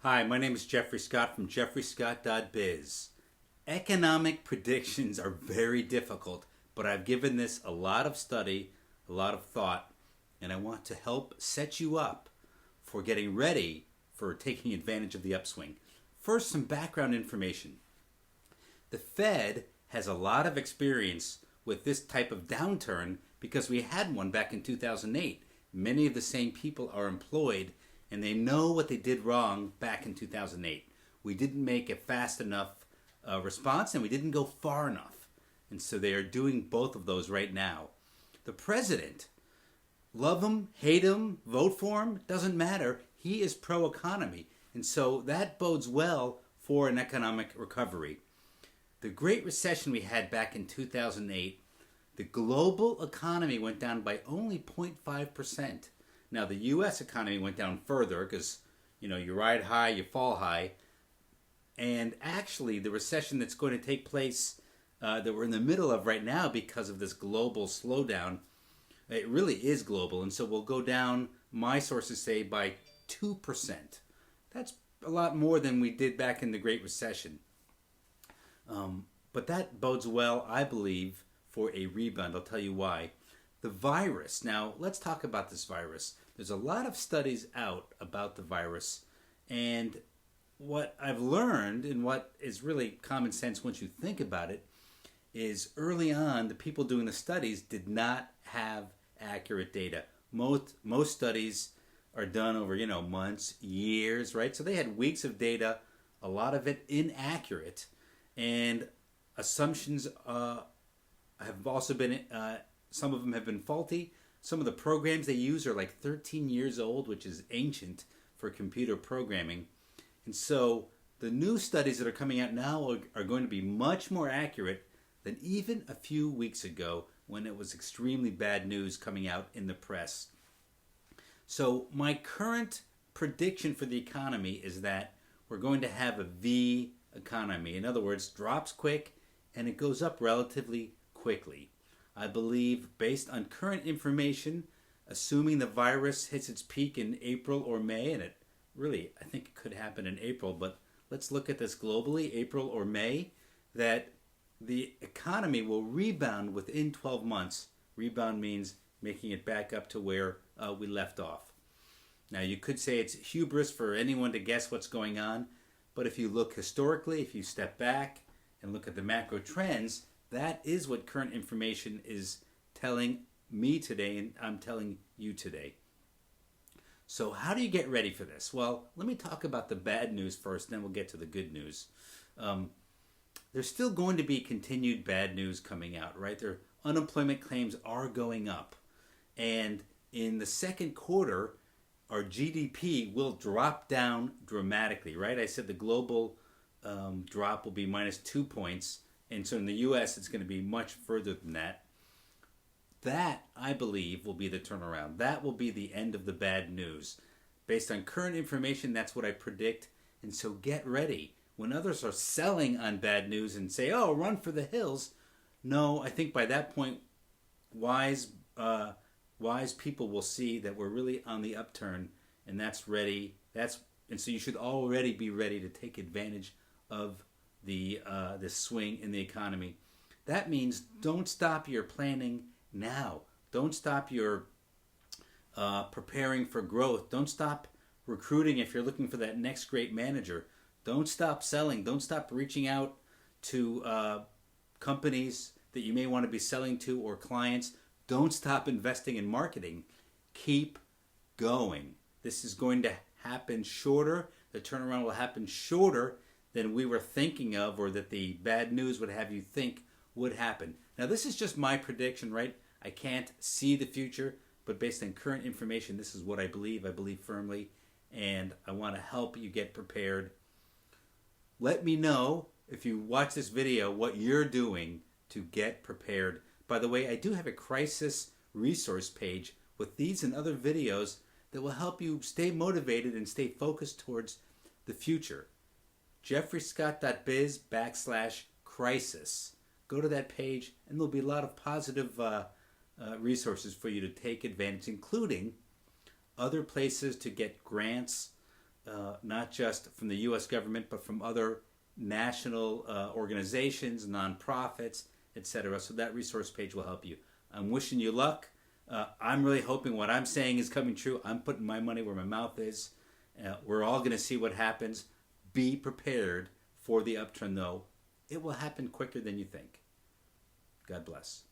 Hi, my name is Jeffrey Scott from jeffreyscott.biz. Economic predictions are very difficult, but I've given this a lot of study, a lot of thought, and I want to help set you up for getting ready for taking advantage of the upswing. First, some background information. The Fed has a lot of experience with this type of downturn because we had one back in 2008. Many of the same people are employed and they know what they did wrong back in 2008. We didn't make a fast enough response and we didn't go far enough. And so they are doing both of those right now. The president, love him, hate him, vote for him, doesn't matter. He is pro-economy. And so that bodes well for an economic recovery. The Great Recession we had back in 2008, the global economy went down by only 0.5%. Now, the U.S. economy went down further because, you ride high, you fall high. And actually, the recession that's going to take place that we're in the middle of right now because of this global slowdown, it really is global. And so we'll go down, my sources say, by 2%. That's a lot more than we did back in the Great Recession. But that bodes well, I believe, for a rebound. I'll tell you why. The virus. Now, let's talk about this virus. There's a lot of studies out about the virus. And what I've learned, and what is really common sense once you think about it, is early on, the people doing the studies did not have accurate data. Most studies are done over, months, years, right? So they had weeks of data, a lot of it inaccurate. And assumptions have also been, some of them have been faulty. Some of the programs they use are like 13 years old, which is ancient for computer programming. And so the new studies that are coming out now are going to be much more accurate than even a few weeks ago when it was extremely bad news coming out in the press. So my current prediction for the economy is that we're going to have a V economy. In other words, drops quick and it goes up relatively quickly. I believe, based on current information, assuming the virus hits its peak in April or May, and I think it could happen in April, but let's look at this globally, April or May, that the economy will rebound within 12 months. Rebound means making it back up to where we left off. Now, you could say it's hubris for anyone to guess what's going on, but if you look historically, if you step back and look at the macro trends, that is what current information is telling me today, and I'm telling you today. So how do you get ready for this? Well, let me talk about the bad news first, then we'll get to the good news. There's still going to be continued bad news coming out, right? Their unemployment claims are going up. And in the second quarter, our GDP will drop down dramatically, right? I said the global drop will be minus 2 points. And so in the U.S., it's going to be much further than that. That, I believe, will be the turnaround. That will be the end of the bad news. Based on current information, that's what I predict. And so get ready. When others are selling on bad news and say, oh, run for the hills. No, I think by that point, wise people will see that we're really on the upturn. And that's ready. And so you should already be ready to take advantage of the swing in the economy. That means don't stop your planning now. Don't stop your preparing for growth. Don't stop recruiting if you're looking for that next great manager. Don't stop selling. Don't stop reaching out to companies that you may want to be selling to or clients. Don't stop investing in marketing. Keep going. This is going to happen shorter. The turnaround will happen shorter than we were thinking of, or that the bad news would have you think would happen. Now, this is just my prediction, right? I can't see the future, but based on current information, this is what I believe. I believe firmly, and I want to help you get prepared. Let me know, if you watch this video, what you're doing to get prepared. By the way, I do have a crisis resource page with these and other videos that will help you stay motivated and stay focused towards the future. jeffreyscott.biz/crisis. Go to that page and there'll be a lot of positive resources for you to take advantage, including other places to get grants, not just from the U.S. government, but from other national organizations, nonprofits, etc. So that resource page will help you. I'm wishing you luck. I'm really hoping what I'm saying is coming true. I'm putting my money where my mouth is. We're all going to see what happens. Be prepared for the upturn, though. It will happen quicker than you think. God bless.